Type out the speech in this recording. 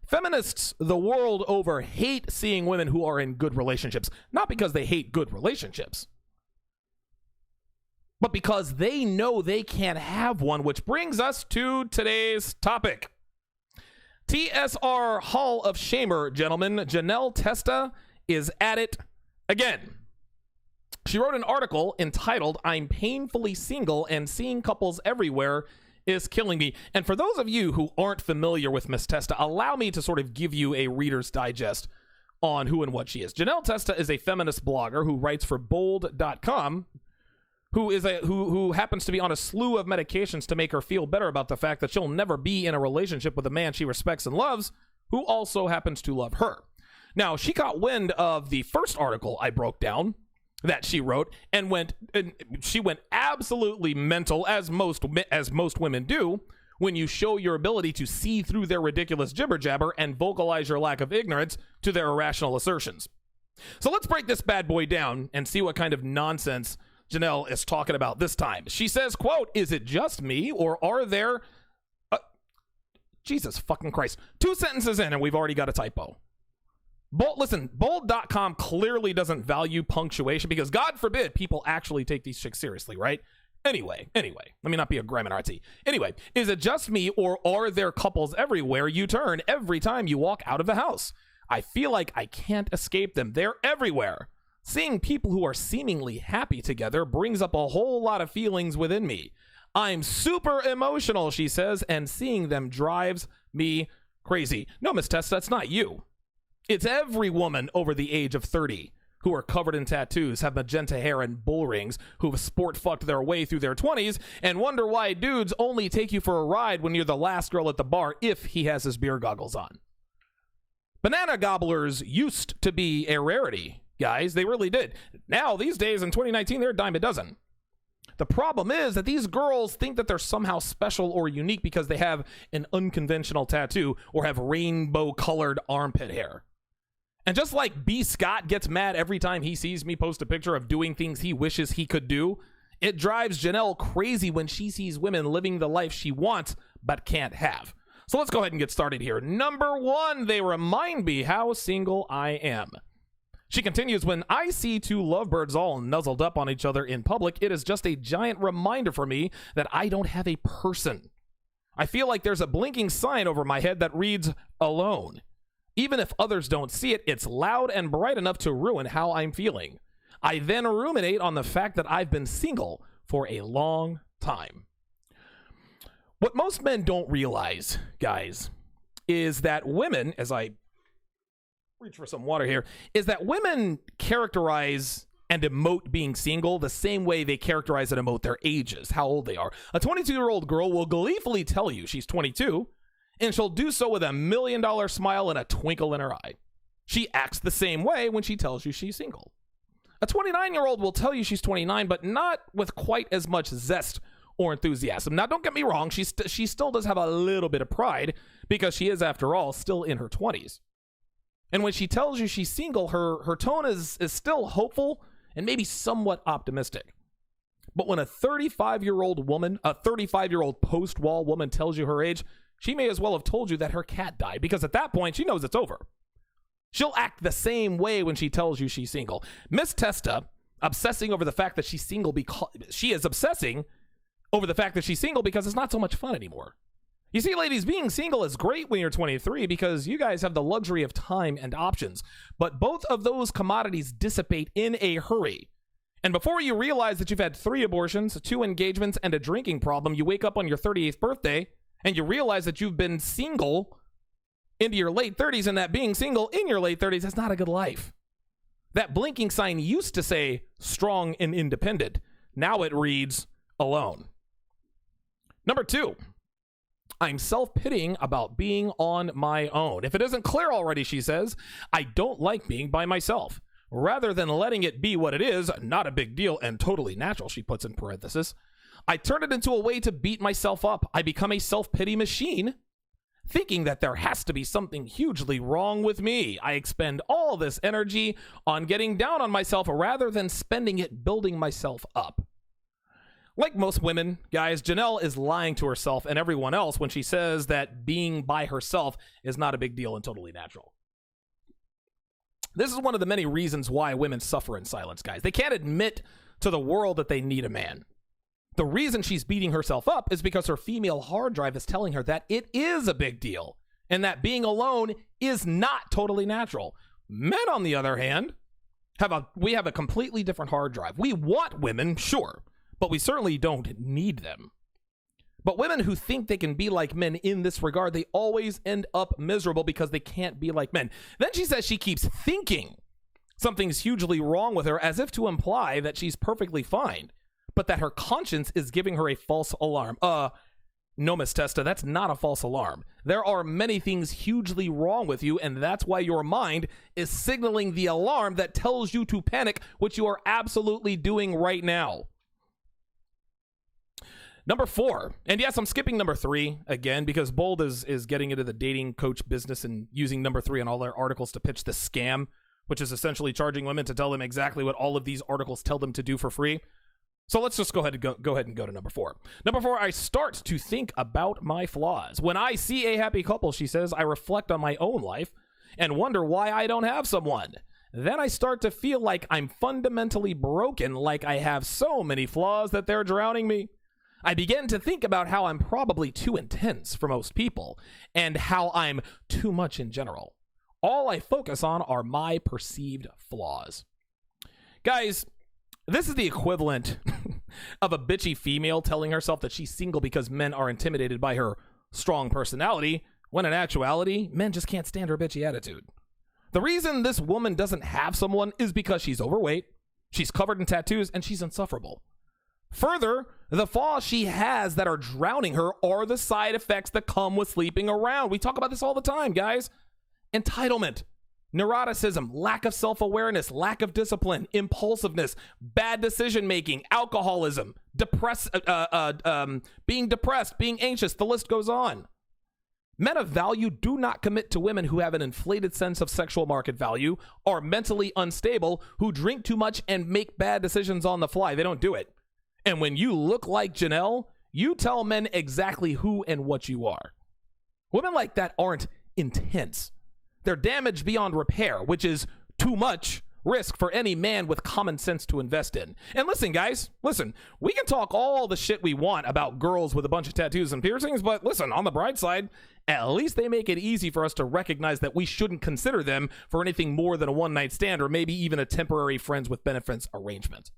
Feminists the world over hate seeing women who are in good relationships, not because they hate good relationships, but because they know they can't have one, which brings us to today's topic. TSR Hall of Shamer, gentlemen, Janelle Testa is at it again. She wrote an article entitled, "I'm Painfully Single and Seeing Couples Everywhere is Killing Me." And for those of you who aren't familiar with Miss Testa, allow me to sort of give you a Reader's Digest on who and what she is. Janelle Testa is a feminist blogger who writes for bold.com, who happens to be on a slew of medications to make her feel better about the fact that she'll never be in a relationship with a man she respects and loves, who also happens to love her. Now, she got wind of the first article I broke down that she wrote and she went absolutely mental, as most women do when you show your ability to see through their ridiculous jibber jabber and vocalize your lack of ignorance to their irrational assertions. So let's break this bad boy down and see what kind of nonsense Janelle is talking about this time. She says, quote, "Is it just me, or are there..." Jesus fucking Christ. 2 sentences in and we've already got a typo. Bold.com clearly doesn't value punctuation because, God forbid, people actually take these chicks seriously, right? Anyway, let me not be a Graminarty. Anyway, is it just me, or are there couples everywhere you turn every time you walk out of the house? I feel like I can't escape them. They're everywhere. Seeing people who are seemingly happy together brings up a whole lot of feelings within me. I'm super emotional, she says, and seeing them drives me crazy. No, Miss Testa, that's not you. It's every woman over the age of 30 who are covered in tattoos, have magenta hair and bull rings, who've sport fucked their way through their 20s, and wonder why dudes only take you for a ride when you're the last girl at the bar if he has his beer goggles on. Banana gobblers used to be a rarity, guys. They really did. Now, these days in 2019, they're a dime a dozen. The problem is that these girls think that they're somehow special or unique because they have an unconventional tattoo or have rainbow-colored armpit hair. And just like B. Scott gets mad every time he sees me post a picture of doing things he wishes he could do, it drives Janelle crazy when she sees women living the life she wants but can't have. So let's go ahead and get started here. Number 1, they remind me how single I am. She continues, "When I see 2 lovebirds all nuzzled up on each other in public, it is just a giant reminder for me that I don't have a person. I feel like there's a blinking sign over my head that reads, 'alone.' Even if others don't see it, it's loud and bright enough to ruin how I'm feeling. I then ruminate on the fact that I've been single for a long time." What most men don't realize, guys, is that women, as I reach for some water here, is that women characterize and emote being single the same way they characterize and emote their ages, how old they are. A 22-year-old girl will gleefully tell you she's 22, and she'll do so with $1 million smile and a twinkle in her eye. She acts the same way when she tells you she's single. A 29-year-old will tell you she's 29, but not with quite as much zest or enthusiasm. Now, don't get me wrong, she still does have a little bit of pride because she is, after all, still in her 20s. And when she tells you she's single, her tone is still hopeful and maybe somewhat optimistic. But when a 35-year-old woman, a 35-year-old post-wall woman tells you her age, she may as well have told you that her cat died, because at that point, she knows it's over. She'll act the same way when she tells you she's single. Miss Testa, obsessing over the fact that she's single because she is obsessing over the fact that she's single because it's not so much fun anymore. You see, ladies, being single is great when you're 23 because you guys have the luxury of time and options, but both of those commodities dissipate in a hurry. And before you realize that you've had 3 abortions, 2 engagements, and a drinking problem, you wake up on your 38th birthday and you realize that you've been single into your late 30s, and that being single in your late 30s is not a good life. That blinking sign used to say strong and independent. Now it reads alone. Number 2, I'm self-pitying about being on my own. If it isn't clear already, she says, I don't like being by myself. Rather than letting it be what it is, not a big deal and totally natural, she puts in parenthesis, I turn it into a way to beat myself up. I become a self-pity machine, thinking that there has to be something hugely wrong with me. I expend all this energy on getting down on myself rather than spending it building myself up. Like most women, guys, Janelle is lying to herself and everyone else when she says that being by herself is not a big deal and totally natural. This is one of the many reasons why women suffer in silence, guys. They can't admit to the world that they need a man. The reason she's beating herself up is because her female hard drive is telling her that it is a big deal and that being alone is not totally natural. Men, on the other hand, have a completely different hard drive. We want women, sure, but we certainly don't need them. But women who think they can be like men in this regard, they always end up miserable because they can't be like men. Then she says she keeps thinking something's hugely wrong with her, as if to imply that she's perfectly fine, but that her conscience is giving her a false alarm. No, Miss Testa, that's not a false alarm. There are many things hugely wrong with you, and that's why your mind is signaling the alarm that tells you to panic, which you are absolutely doing right now. Number 4, and yes, I'm skipping number 3 again because Bold is getting into the dating coach business and using number 3 in all their articles to pitch the scam, which is essentially charging women to tell them exactly what all of these articles tell them to do for free. So let's just go ahead and go to number 4. Number 4, I start to think about my flaws. When I see a happy couple, she says, I reflect on my own life and wonder why I don't have someone. Then I start to feel like I'm fundamentally broken, like I have so many flaws that they're drowning me. I begin to think about how I'm probably too intense for most people and how I'm too much in general. All I focus on are my perceived flaws. Guys, this is the equivalent of a bitchy female telling herself that she's single because men are intimidated by her strong personality, when in actuality, men just can't stand her bitchy attitude. The reason this woman doesn't have someone is because she's overweight, she's covered in tattoos, and she's insufferable. Further, the flaws she has that are drowning her are the side effects that come with sleeping around. We talk about this all the time, guys. Entitlement, neuroticism, lack of self-awareness, lack of discipline, impulsiveness, bad decision-making, alcoholism, being depressed, being anxious, the list goes on. Men of value do not commit to women who have an inflated sense of sexual market value, are mentally unstable, who drink too much and make bad decisions on the fly. They don't do it. And when you look like Janelle, you tell men exactly who and what you are. Women like that aren't intense. They're damaged beyond repair, which is too much risk for any man with common sense to invest in. And listen, guys, listen, we can talk all the shit we want about girls with a bunch of tattoos and piercings, but listen, on the bright side, at least they make it easy for us to recognize that we shouldn't consider them for anything more than a one-night stand or maybe even a temporary friends with benefits arrangement.